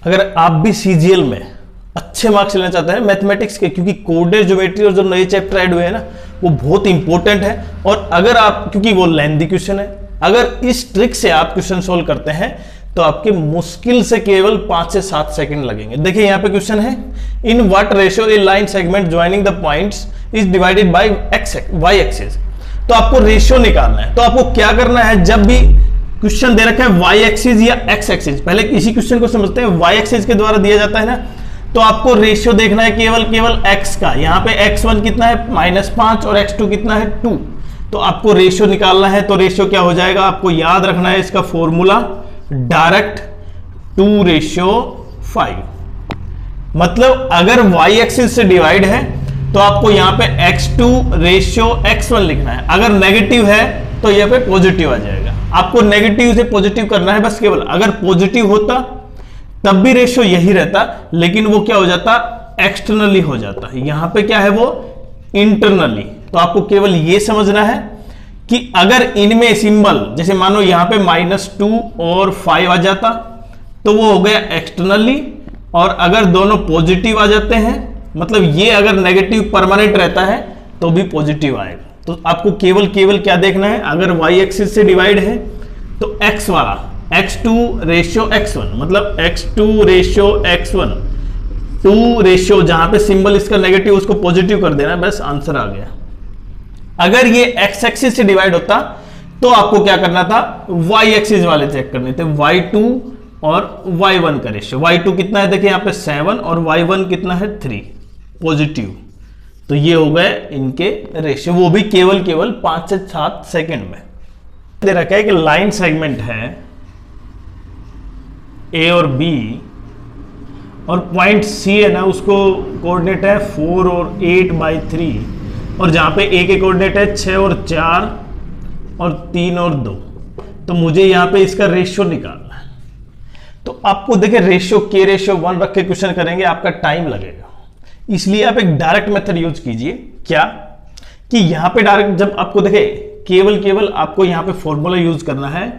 अगर आप भी सीजीएल में अच्छे मार्क्स लेना चाहते हैं मैथमेटिक्स के, क्योंकि कोऑर्डिनेट ज्योमेट्री और जो नए चैप्टर ऐड हुए हैं ना वो बहुत इंपॉर्टेंट है, और अगर आप, क्योंकि वो लेंथी क्वेश्चन है, अगर इस ट्रिक से आप क्वेश्चन सोल्व करते हैं तो आपके मुश्किल से केवल 5 से 7 सेकंड लगेंगे। देखिए यहाँ पे क्वेश्चन है, in what ratio a line segment joining the points is divided by Y axis. तो आपको रेशियो निकालना है। तो आपको क्या करना है, जब भी क्वेश्चन दे रखा है वाई एक्सिस या एक्स एक्सिस, पहले इसी क्वेश्चन को समझते हैं। वाई एक्सिस के द्वारा दिया जाता है ना, तो आपको रेशियो देखना है केवल x का। यहाँ पे x1 कितना है -5 और x2 कितना है 2। तो आपको रेशियो निकालना है। तो रेशियो क्या हो जाएगा, आपको याद रखना है इसका फॉर्मूला, डायरेक्ट 2:5। मतलब अगर y एक्सिस से डिवाइड है तो आपको यहाँ पे x2:x1 लिखना है। अगर नेगेटिव है तो यहाँ पे पॉजिटिव आ जाएगा। आपको नेगेटिव से पॉजिटिव करना है बस केवल। अगर पॉजिटिव होता तब भी रेशियो यही रहता, लेकिन वो क्या हो जाता, एक्सटर्नली हो जाता है। यहां पे क्या है, वो इंटरनली। तो आपको केवल ये समझना है कि अगर इनमें सिंबल, जैसे मानो यहां पे -2 और 5 आ जाता तो वो हो गया एक्सटर्नली, और अगर दोनों पॉजिटिव आ जाते हैं, मतलब ये अगर नेगेटिव परमानेंट रहता है तो भी पॉजिटिव आएगा। तो आपको केवल क्या देखना है, अगर वाई एक्सिस से डिवाइड है तो एक्स वाला x2:x1, मतलब x2:x1, 2 रेशियो, जहां पे सिंबल इसका नेगेटिव उसको पॉजिटिव कर देना, बस आंसर आ गया। अगर ये x एक्सिस से डिवाइड होता तो आपको क्या करना था, y एक्सिस वाले चेक करने थे, y2 और y1 का रेशियो। y2 कितना है, देखिए यहाँ पे 7 और y1 कितना है 3 पॉजिटिव। तो ये हो गए इनके रेशियो, वो भी केवल 5 से 7 सेकेंड में। दे रखा है कि लाइन सेगमेंट है ए और बी, और पॉइंट सी है ना, उसको कोऑर्डिनेट है 4 और 8/3, और जहां पे ए के कोऑर्डिनेट है 6 और 4 और 3 और 2। तो मुझे यहां पे इसका रेशियो निकालना है। तो आपको देखिए रेशियो k/1 रख के क्वेश्चन करेंगे, आपका टाइम लगेगा। इसलिए आप एक डायरेक्ट मेथड यूज कीजिए। क्या कि यहां पे डायरेक्ट, जब आपको देखे केवल आपको यहां पे फॉर्मूला यूज करना है,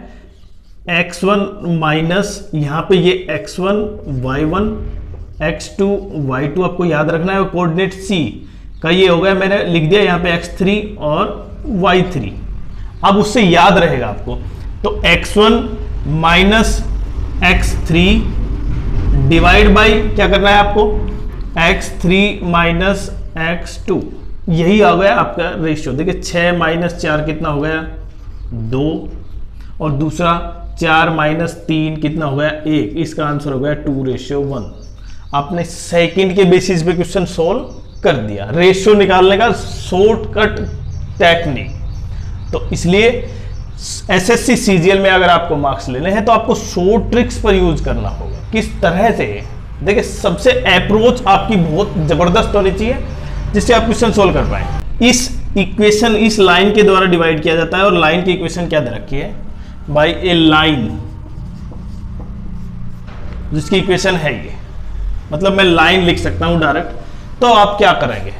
x1 माइनस यहां पे ये x1 y1 x2 y2 आपको याद रखना है, और कोऑर्डिनेट c का ये हो गया, मैंने लिख दिया यहाँ पे x3 और y3। अब उससे याद रहेगा आपको, तो x1 minus x3 divide by क्या करना है आपको, x3 माइनस x2। यही आ गया आपका रेशियो। देखिए 6 - 4 कितना हो गया 2, और दूसरा 4 - 3 कितना हो गया 1। इसका आंसर हो गया 2:1। आपने सेकंड के बेसिस पे क्वेश्चन सोल्व कर दिया, रेशियो निकालने का शॉर्टकट टेक्निक। तो इसलिए एसएससी सीजीएल में अगर आपको मार्क्स लेने हैं तो आपको शॉर्ट ट्रिक्स पर यूज करना होगा। किस तरह से, देखिए सबसे अप्रोच आपकी बहुत जबरदस्त होनी चाहिए जिससे आप क्वेश्चन सोल्व कर पाए। इस इक्वेशन इस लाइन के द्वारा डिवाइड किया जाता है, और लाइन की इक्वेशन क्या दे रखी है, बाई ए लाइन, जिसकी इक्वेशन है ये, मतलब मैं लाइन लिख सकता हूं डायरेक्ट। तो आप क्या करेंगे,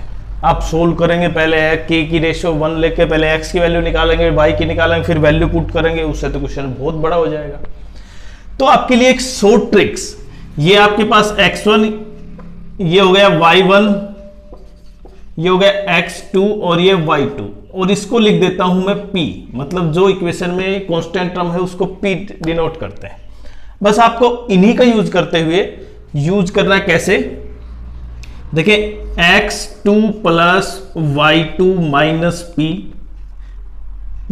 आप सोल्व करेंगे, पहले k की रेशियो 1 लेके पहले x की वैल्यू निकालेंगे, y की निकालेंगे, फिर वैल्यू पुट करेंगे, उससे तो क्वेश्चन बहुत बड़ा हो जाएगा। तो आपके लिए एक शॉर्ट ट्रिक्स, ये आपके पास x1, ये हो गया y1, ये हो गया x2 और ये y2, और इसको लिख देता हूं मैं p, मतलब जो इक्वेशन में कांस्टेंट टर्म है उसको p डिनोट करते हैं। बस आपको इन्हीं का यूज करते हुए यूज करना है। कैसे, देखिए x2 plus y2 minus p,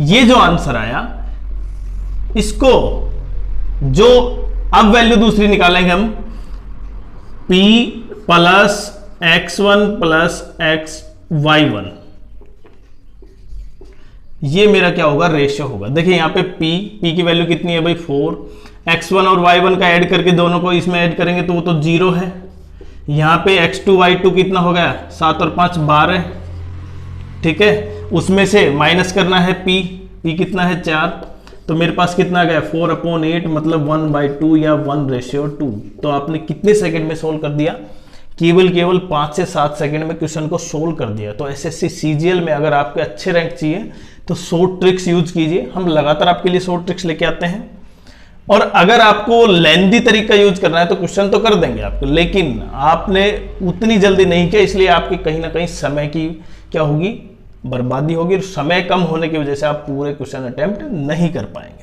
ये जो आंसर आया इसको जो अब वैल्यू दूसरी निकालेंगे हम, p plus x1 plus y1, ये मेरा क्या होगा, रेशियो होगा। देखिए यहां पे p की वैल्यू कितनी है भाई 4, x1 और y1 का ऐड करके दोनों को इसमें ऐड करेंगे तो वो तो 0 है। यहाँ पे x2 y2 कितना हो गया 7 और 5 12, ठीक है। उसमें से माइनस करना है p कितना है 4, तो मेरे पास कितना आ गया 4/8, मतलब 1/2 या 1:2। तो आपने कितने सेकंड में सोल्व कर दिया, केवल 5 से 7 सेकंड में क्वेश्चन को सोल्व कर दिया। तो एसएससी सीजीएल में अगर आपके अच्छे रैंक चाहिए तो शॉर्ट ट्रिक्स यूज कीजिए, हम लगातार आपके लिए शॉर्ट ट्रिक्स लेके आते हैं। और अगर आपको लेंदी तरीका यूज करना है तो क्वेश्चन तो कर देंगे आपको, लेकिन आपने उतनी जल्दी नहीं किया, इसलिए आपकी कहीं ना कहीं समय की क्या होगी, बर्बादी होगी। समय कम होने की वजह से आप पूरे क्वेश्चन अटेम्प्ट नहीं कर पाएंगे।